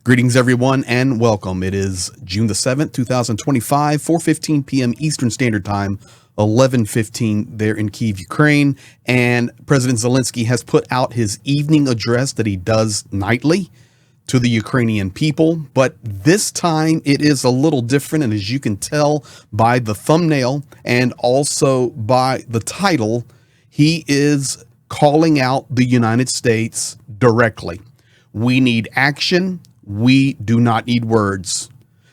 Greetings, everyone, and welcome. It is June the 7th, 2025, 4:15 p.m. Eastern Standard Time, 11:15 there in Kyiv, Ukraine. And President Zelenskyy has put out his evening address that he does nightly to the Ukrainian people. But this time it is a little different. And as you can tell by the thumbnail and also by the title, he is calling out the United States directly. We need action. We do not need words.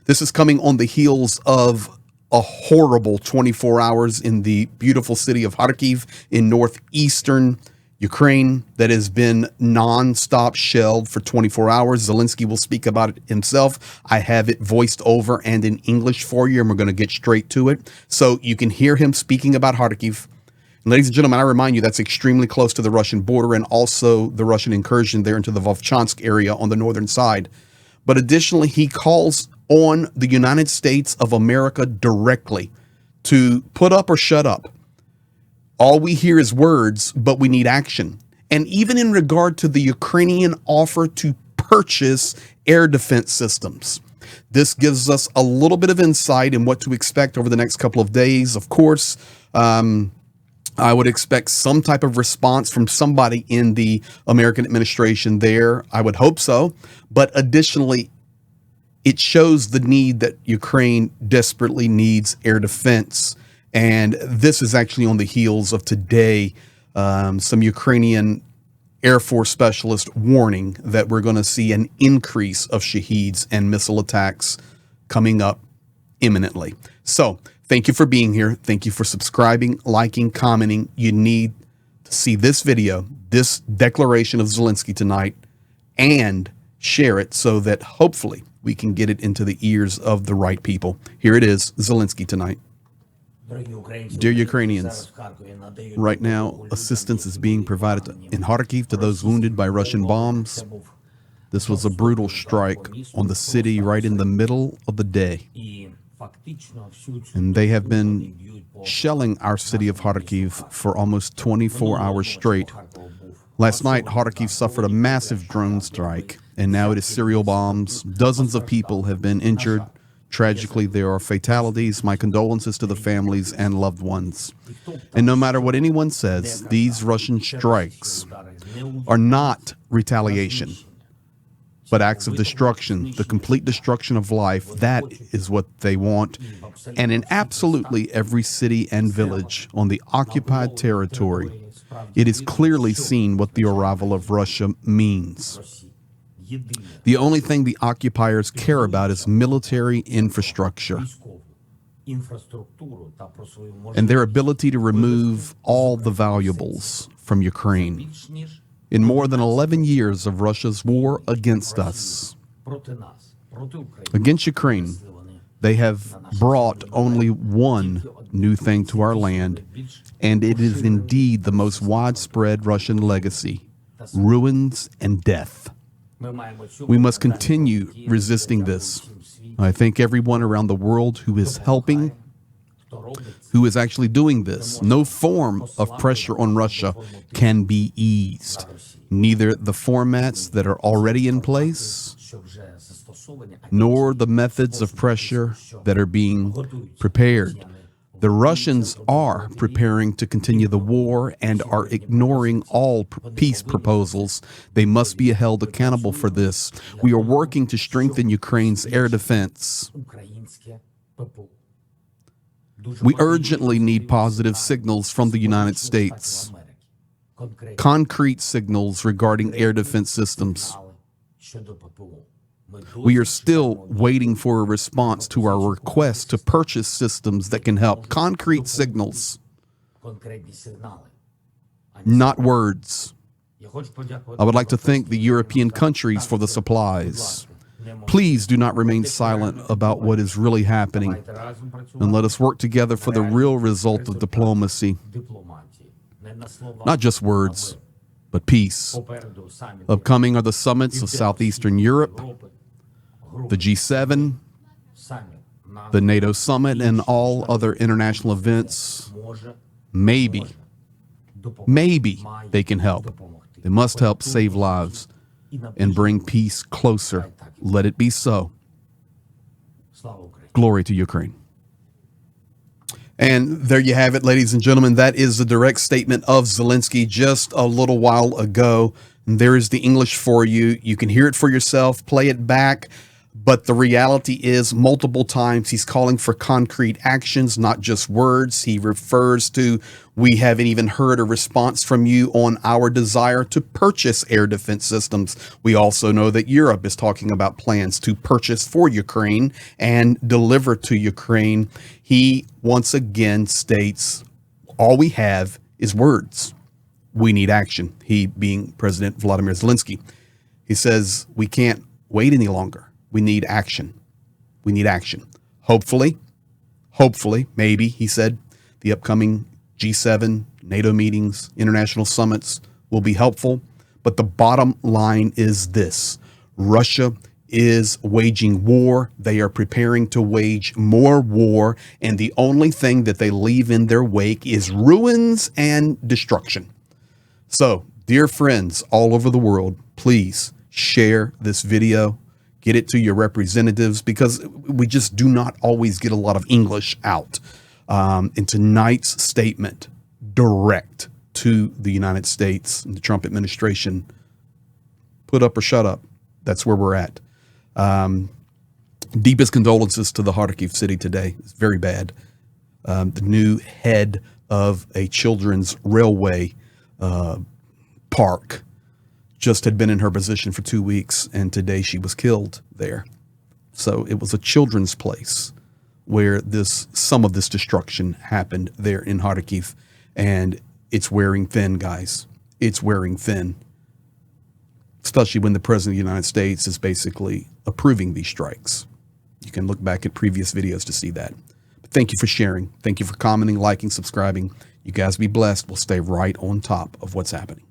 This is coming on the heels of a horrible 24 hours in the beautiful city of Kharkiv in northeastern Ukraine that has been non-stop shelled for 24 hours. Zelenskyy will speak about it himself. I have it voiced over and in English for you, and we're going to get straight to it. So you can hear him speaking about Kharkiv. Ladies and gentlemen, I remind you that's extremely close to the Russian border and also the Russian incursion there into the Vovchansk area on the northern side. But additionally, he calls on the United States of America directly to put up or shut up. All we hear is words, but we need action. And even in regard to the Ukrainian offer to purchase air defense systems, this gives us a little bit of insight in what to expect over the next couple of days. Of course, I would expect some type of response from somebody in the American administration there. I would hope so. But additionally, it shows the need that Ukraine desperately needs air defense. And this is actually on the heels of today, some Ukrainian Air Force specialists warning that we're going to see an increase of shaheeds and missile attacks coming up imminently. So thank you for being here. Thank you for subscribing, liking, commenting. You need to see this video, this declaration of Zelenskyy tonight, and share it so that hopefully we can get it into the ears of the right people. Here it is, Zelenskyy tonight. Dear Ukrainians, right now assistance is being provided in Kharkiv to those wounded by Russian bombs. This was a brutal strike on the city right in the middle of the day. And they have been shelling our city of Kharkiv for almost 24 hours straight. Last night, Kharkiv suffered a massive drone strike, and now it is serial bombs. Dozens of people have been injured. Tragically, there are fatalities. My condolences to the families and loved ones. And no matter what anyone says, these Russian strikes are not retaliation, but acts of destruction, the complete destruction of life. That is what they want. And in absolutely every city and village on the occupied territory, it is clearly seen what the arrival of Russia means. The only thing the occupiers care about is military infrastructure and their ability to remove all the valuables from Ukraine. In more than 11 years of Russia's war against us, against Ukraine, they have brought only one new thing to our land, and it is indeed the most widespread Russian legacy: ruins and death. We must continue resisting this. I thank everyone around the world who is helping, who is actually doing this. No form of pressure on Russia can be eased, neither the formats that are already in place, nor the methods of pressure that are being prepared. The Russians are preparing to continue the war and are ignoring all peace proposals. They must be held accountable for this. We are working to strengthen Ukraine's air defense. We urgently need positive signals from the United States, concrete signals regarding air defense systems. We are still waiting for a response to our request to purchase systems that can help. Concrete signals, not words. I would like to thank the European countries for the supplies. Please do not remain silent about what is really happening, and let us work together for the real result of diplomacy. Not just words, but peace. Upcoming are the summits of Southeastern Europe, the G7, the NATO summit, and all other international events. Maybe they can help. They must help save lives and bring peace closer Let it be so. Glory to Ukraine. And there you have it, ladies and gentlemen. That is the direct statement of Zelenskyy just a little while ago. And there is the English for you. You can hear it for yourself, play it back. But the reality is, multiple times he's calling for concrete actions, not just words. He refers to, we haven't even heard a response from you on our desire to purchase air defense systems. We also know that Europe is talking about plans to purchase for Ukraine and deliver to Ukraine. He once again states, all we have is words. We need action. He being President Volodymyr Zelenskyy. He says, we can't wait any longer. We need action. We need action. Hopefully, maybe, he said, the upcoming G7, NATO meetings, international summits will be helpful. But the bottom line is this: Russia is waging war. They are preparing to wage more war. And the only thing that they leave in their wake is ruins and destruction. So, dear friends all over the world, please share this video. Get it to your representatives, because we just do not always get a lot of English out. In tonight's statement, direct to the United States and the Trump administration, put up or shut up. That's where we're at. Deepest condolences to the Kharkiv city today. It's very bad. The new head of a children's railway park just had been in her position for 2 weeks, and today she was killed there. So it was a children's place where some of this destruction happened there in Kharkiv, and it's wearing thin, guys. It's wearing thin, especially when the President of the United States is basically approving these strikes. You can look back at previous videos to see that. But thank you for sharing. Thank you for commenting, liking, subscribing. You guys be blessed. We'll stay right on top of what's happening.